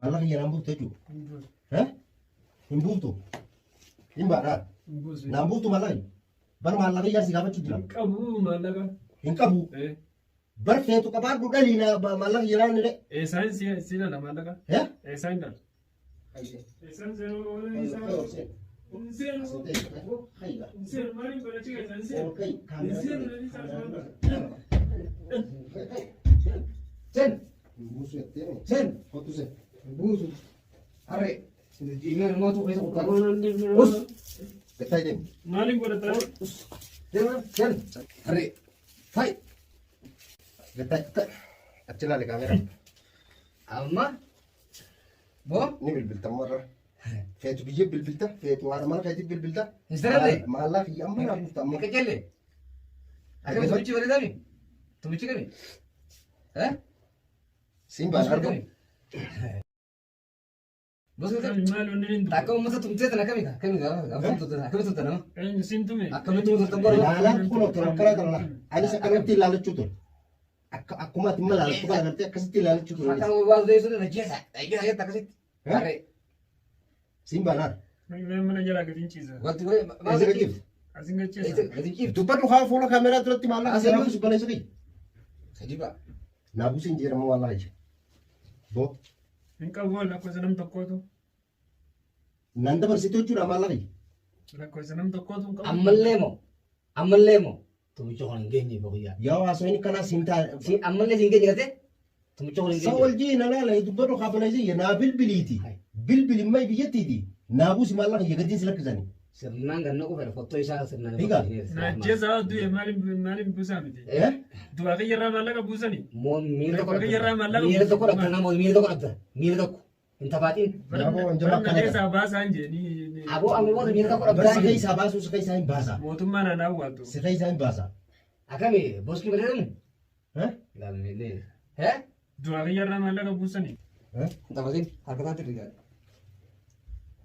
Allah kiyya naan buuftu jechuudha. Hin buuftu. Hin baadhaa. Naan buuftu mallaqa. Bar maallaqa iyyaa si gaafachuu jira. Qabu maallaqa. Hin qabu. Bar feetu qabaadhu dhalii maallaqa jiraan ni de. Saayinsii siidha maallaqa. Saayinda. Sen. Kotu sen. Buusu. Are. Iman mau tuh kayak apa? Us. Betai dem. Maaliin godhataa? Sen. Are. Fai. Betai. Achi laale kaamera. Amma. Bo. Ni bilbilta marra. Feetu biyya bilbilta. Feetu haadha mana feeti bilbilta. Isirratti. Maallaqa iyyaa amma naa buufta amma. Muka jalle. Agam tumichi bari dami. Tumichi kami. Eh? Simbaan argamu. Bos kita. Maal onni hin Tak kau masa tumte tanah kami kah? Kami kah? Apa tumte tanah? Kami tumte tanah. eenyu siin tume? Kami tumte tanah. Laalaan kun otoo akkana kana ani isa kanatti ilaalachuu ture. Akkuma ati immoo ilaaltu kana gartee akkasitti ilaalachuu ture. Akan ubah dari sana najis. Ayo ayo tak kasih. Are. Simbaan haadha. Mana jalaa gadi hin ciisa. Waktu gue. Eessa gajjeefte? Asin gacheessa. Itu gaji cip. Dubbadhu haa fuula kaameraa duratti maallaqa asii naabusu baleessa kiyya. Jadi pak. Naabusi hin jeeramu wallahi je. Boo. Hin qabu lakkoofsa nam tokkootu. Naan dabarsite jechuudha maallaqa kiyya. Lakkoofsa nam tokkootu hin qabu. Ammallee moo. Tumicha kana hin geenye boqiyyaa. Yaa haasoo inni kanaa siin taa'e. Si ammallee si hin geenye gatee. Tumicha kana hin Sa geenye. wal jiina laala dubbadhu haa baleessa kiyya naa bilbiliiti. Bilbili mai biyyattiiti. Naabusi maallaqa kiyya gatiin si lakkisanii. Sirnaan ganna qofa fottoo isaa sirnaan. Higa. Najjeessa du'e maaliin buusaa miti? Du'aa kiyyarraa maallaqa buusanii? Moo miira tokko Miira miira tokko dhabda namoota miira tokko dhabda miira tokko hin taphatiin. Barna keessaa baasaan jedhanii. Aboo ammoo miira tokko Bara dhabda. si keessaa baasuu si keessaa hin baasa. Mootummaan haa daawwattu. Si keessaa hin baasa. Akami boskii bareedamu. Lammiilee. Du'aa kiyyarraa maallaqa buusanii? Hin taphatiin harka taate rigaa.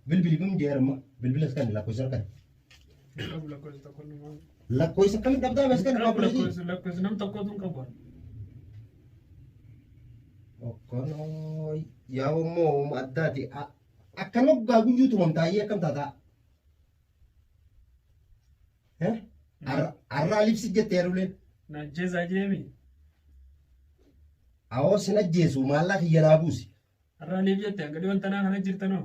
Bilbili bim jeerama. Bilbilas kan lakkoofsa kan. Qabu lakkoofsa tokko namaa. Lakkoofsa kan dhabdaa mas kan Qabu qabu. lakkoofsa nam tokkootu hin qabu. Okkonoo yaa immoo addaati. Akka noggaa guyyuutu mamtaayee akkam taataa. Arraa libsi jettee yaruleen. Najjeessaa jeemi. Awoo sin ajjeesu maallaqa kiyya naa buusi. Har'aa liif jette gadi wanta naa kana jirtanoo.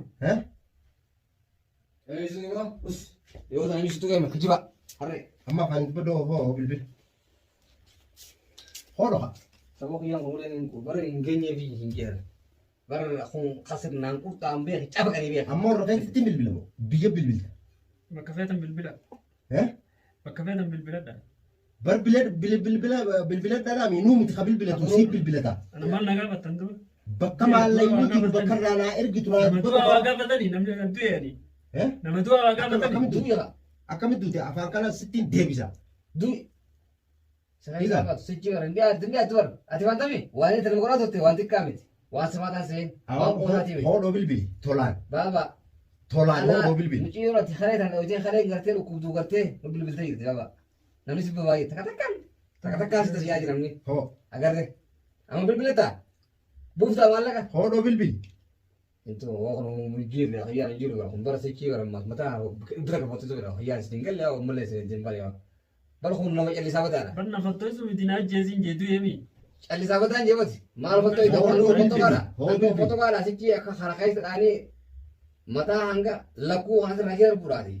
Yoo ta'an ibsituu qabu kijiba. Harree. Amma afaan dubbadoo hoo bilbila. Hoodhoha. Sababa kiyyaan kunuuleen bara hin geenyee fi hin jeera. Bara kun kasirnaan qurxaan beeki caba qanii beeka. Amma warra keessatti bilbilamu biyya bilbilta. Bakka feetan bilbila. Bakka feetan bilbiladha. Bar bilbiladhaa nuu miti ka bilbilatu siif bilbilata. Ana maal na gaafattan duba? Bakka maallaqni jiru bakka irraa naa ergitu naa Nama du'a waa gaafatanii namni kan du'eeni. Nama du'a waa gaafatanii. Duuya. Akkamitti duute afaan kana sittiin deebisa. Duuya. Sakai sahabat suci orang dia tuar. Ati wantami. Wani telah korang tu wanti kami. Wasmatan sen. Wan kota tiwi. Hoodhoo bilbili tolaan. Baba. Tolaan hoodhoo bilbili. Muci orang tikhare tan ujian khare garte ukudu garte mobil bil tayi baba. Namni sibba bayi takatakan. Takatakan sudah siaja namni. Hoo. Agar deh. Amal bil bil ta. Bufta malaka. Hoodhoo bilbili. Itu orang mujir ya khiyar jir wa kumbar suci orang mata udra ka foto tu orang khiyar setinggal ya umle se jembal ya. Baru khun nama jali sabatana. Barna fattoo isu miti naa jeesiin jedhu yeemi. Alli sabataan jebati maal foto itu foto kana foto kana sichi akka harakai sedani mata hanga laku hasa rajar purati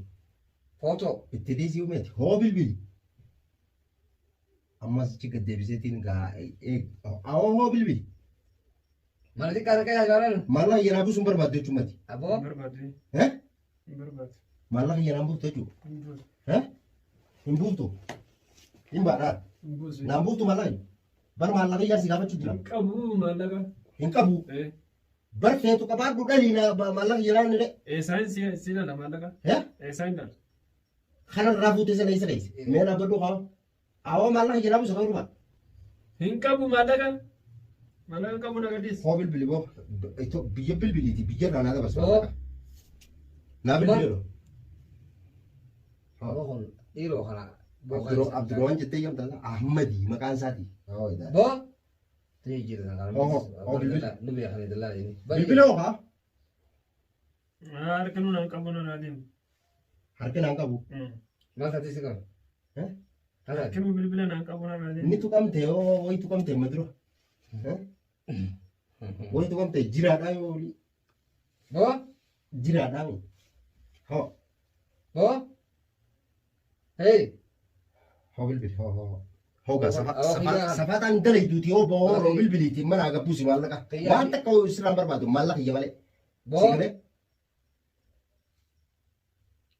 foto Itti dhiisii uumeeti hoo bilbili. Ammas achi gad deebiseetiin gaa awoo hoo bilbili. mana tikka rakai hajaran Maallaqa yeroo buusuun barbaadde jechuumati. abo Hin barbaadu. Hin barbaadu. Maallaqa yeroo buuftu jechuudha. Hin buusu. Hin buuftu. Hin baadhaa. Hin buusu. Naan buuftu maallaqa. Bar maallaqa ijaarsi gaafachuu jira. Hin qabu maallaqa. Hin qabu. Bar feetu qabaadhu dhalii maallaqa yeroo inni de. Saayinsii siidha maallaqa. Saayinda. Kanarraa fuutee sana isa dheesse. Mee dhaabbadhu haa. Awoo maallaqa yeroo buusa kan dhufa. Hin qabu maallaqa. Maallaqa qabu na gadhiis. Hoo bilbili boo. Biyya bilbiliiti biyya irraa naa dabarsa. Oh. Naa bilbileedho. abo kon iro kana Abdurrahman jettee yoomtaa Ahmadi maqaan isaati. bo تيجي كده أنا أوه، بالبلة. نبي خلي دلال يعني Bilbila hoo kaa? harka nuun qabu nan adeemu. Harkina hin qabu. ما تحتاج كم Eh? هذا Harki nu bilbila nan qabu nan adeemu. Inni tuqamte yoo wayi tuqamte madura. Wayi tuqamte jiraadhaa yoo بو jiraadhaa mi. Hoo بو هي hoo bilbili hoo. Hoogaa Oh, iya. safaataan dalayduuti yoo booroo bilbiliiti mana aga buusi maallaqa. Iya. Waan takka isirraan barbaadu maallaqa iyya malee. بو Sigalee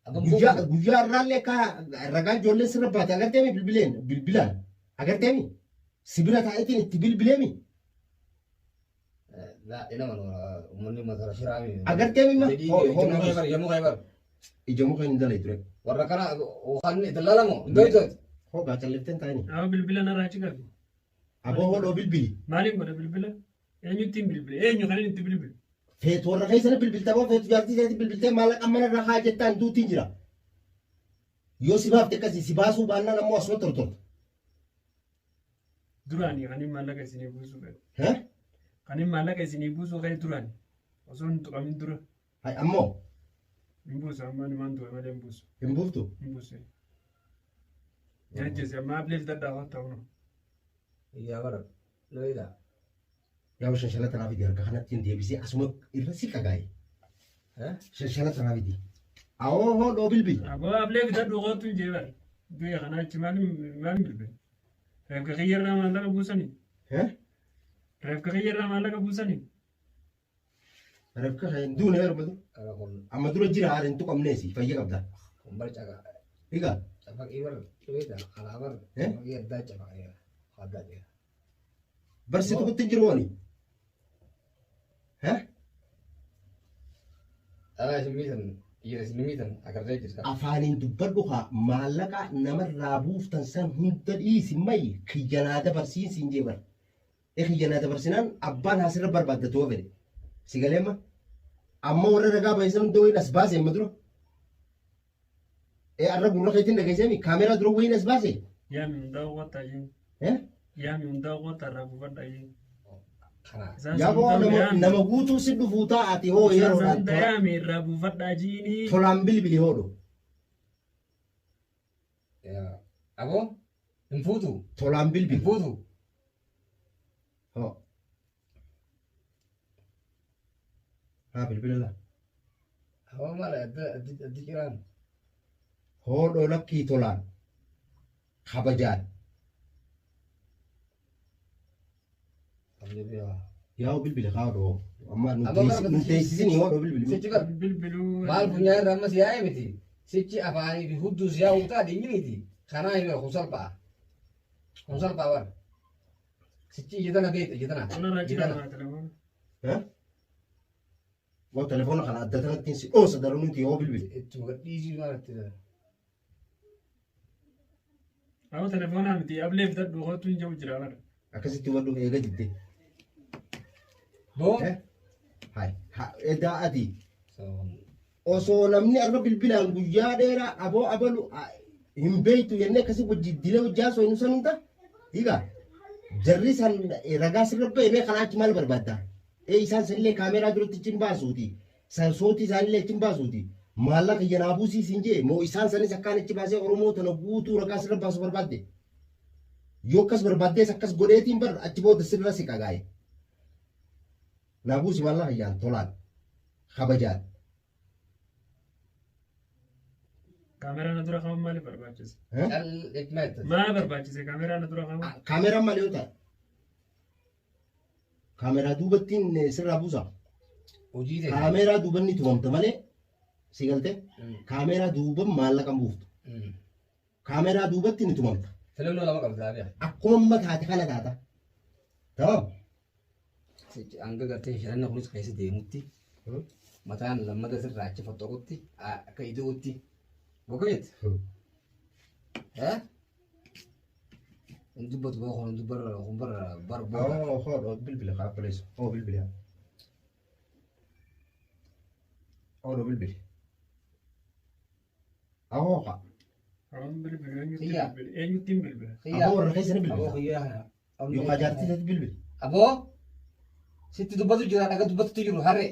أبغى guyyaa irraallee kaa ragaan ijoolleen sirra baate agarteemi bilbilaan agarteemi sibira taa'itiin itti bilbileemi لا إنا من مثلا شرامي agarteemi ma يمو خيبر ija muka hin dalay ture وركنا وخلني دلالمو دويتوت hoogaa callifteen taa'ini Haa bilbila narraa achi qabu. aboo hodhoo bilbili Maaliif godha bilbila? Eenyutti hin bilbile? Eenyu kan inni itti bilbile? feetu warra keessana bilbiltaa moo feetu jaartii isaatti bilbiltee maallaqa mana irraa haa jettaan duutiin jira yoo si baafte akkasii si baasuu baannaan ammoo asuma tortorta Duraanii kan inni maallaqa isinii buusuu qabu. hee Kan inni maallaqa isinii buusuu qabu duraanii. Osoo hin tuqamin dura hay ammoo hin buusu amma nimaan tuqe malee hin buusu. hin buuftu Hin buusu. Jajjese amma ableef dadhaafaa ta'u nu. يا ورد لويدا yaa shanshana tanaa fidi harka kanatti hin deebisee asuma irra si qagaa'e ها shanshana tanaa fidi awoo hodhoo bilbili Aboo ableef dadhu qootu hin jeebaa. Biyya kanaa achi maaliin bilbile? Reefka kiyyarraa maallaqa buusanii? hee Reefka kiyyarraa maallaqa buusanii? Rafka hin duune heerumatu أنا أقول amma dura jira haala hin tuqamneesi fayya qabda كمبرت أجا egaa أفك إيبر لويدا على أمر إيه؟ يدات أفك إيبر هذا ده barsi tuqutti hin jiru wani hee أنا سميتن يرسميتن أكرر جيسا afaaniin dubbadhu haa maallaqa namarraa buuftan san hunda dhiisi mayi kiyyanaa dabarsiin jeebar kiyyanaa dabarsinaan abbaan haasirra barbaaddatu yoo fedhe si galeema amma warra ragaa baay'isan hunda wayin as baase amma dura arra gurra keetiin dhageessemi kaameraa dura wayin as baase Yaami hundaa uwwataa jeen. hee Yaami hundaa uwwataa irraa buufadhaa jeen. خلاص Isaan yaaboo sun nama yaami. nama guutuu si dhufuu taa'ati hoo yeroo Isaan yaami irraa buufadhaa jiini. tolaan bilbili hoodho يا أبو نفوتو tolaan bilbili نفوتو hoo haa bilbila laa هو ماله الدجران hoodhoo lakkii tolaan kabajaan yaa bilbili haadhoo amma nuteessisinii hoodhoo bilbili سيتشبر Bilbiluu. maal funyaan rammas yaa'e miti sichi afaanii fi hudduus yaa'u taate inni miti kanaa hin kun salphaa war sichi ijatana beekta ijatana Ona raajii ijatana kanaa telefoon. waan telefoona kana adda tanattiin si dhoosa daruu nuti yoo bilbili ittuma gadhiisii maalatti Haa telefoonaa miti ableef dadhu qootu hin jiru jira bara. akkasitti wadhu eega jitte boo edaa ati osoo namni arra bilbilaan guyyaa dheeraa aboo abalu hin beektu jennee akkasii wajji dilee hojjaa soo hin sanuu ta'a hiigaa jarri san ragaa sirra ba'ee kanaa achi maal barbaaddaa isaan sanillee kaameraa duratti cin baasuuti sootii isaanillee cin baasuuti maallaqa iyyanaa buusii siin jee moo isaan sanis akkaan achi baasee oromoo tana guutuu ragaa sirra baasu barbaadde yoo akkas barbaaddees akkas godheetiin bar achi booda sirra si qagaa'e naa buusi maallaqa iyyaan tolaan kabajaan Kaameraa na dura qaban maaliif barbaachise? cal hikmata Maal barbaachise kaameraa na dura qaban? kaameraan maal yoo ta'e kaameraa duubattiin sirraa buusa hojii ta'e kaameraa duubanni tumamta malee si galte kaameraa duuban maallaqa buuftu kaameraa duubatti ni tumamta filannoo lama qabdaa bi'a akkuma amma taate kana taata tamam sichi hanga gartee shiranna kunis keessa deemutti mataan lammata sirraa achi fottoqutti akka iddootti boqoyetti dubbatu boo kun dubbarra bar boo hodho bilbila kaa qoleessu oo bilbila hodho bilbili awooqa Hawan bilbilu eenyutti Iya. bilbile? Eenyutti hin bilbile? aboo warra keessani aboo bilbila kiyyaa yookaan jaartii isaatti bilbili Abo, sitti dubbatu jira, dhaga dubbatu jiru harree.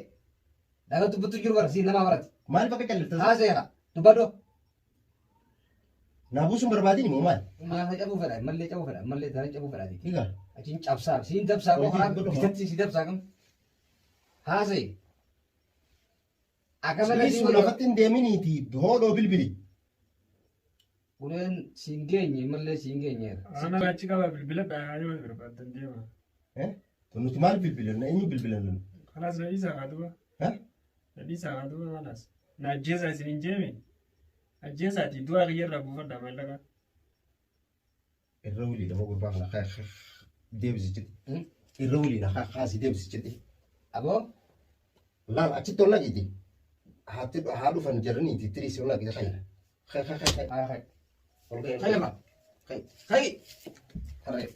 Dhaga dubbatu jiru bara siin nama barate. Maaliif akka calliftas? Haaseera, dubbadho. Naa buusuun barbaadini moo maal? Nyaata cabuu fedha, mallee cabuu fedha, mallee daran cabuu fedhaati. Higa. Achiin cabsaa, siin dabsaa moo karaa Hojii bitatti si dabsaa kam. Haasee. Akka malee Sirrii sun lafatti hin deeminiiti hoodhoo bilbili. uleen siin geenye mallee siin geenyeera. Ana achi qaba bilbila dhagaa barbaadan deema. Nuti maal bilbilan? Eenyu bilbilan? Kalaas na dhiisaa kaatuba. Na dhiisaa kaatuba kalaas. Na ajjeesaa isin hin jeeme. Ajjeesaati du'a kiyyarraa buufadhaa mallaqa. Irra waliidha moo gurbaa kana deebisichiti. Irra waliidha kaasii deebisichiti. Aboo? Laal achitti ol naqiti. Haa dhufan jiraniiti tiriisii ol naqiti kaya. Kaya. Haa kaya. Ol kaya. Kaya ma? Kaya. Kaya.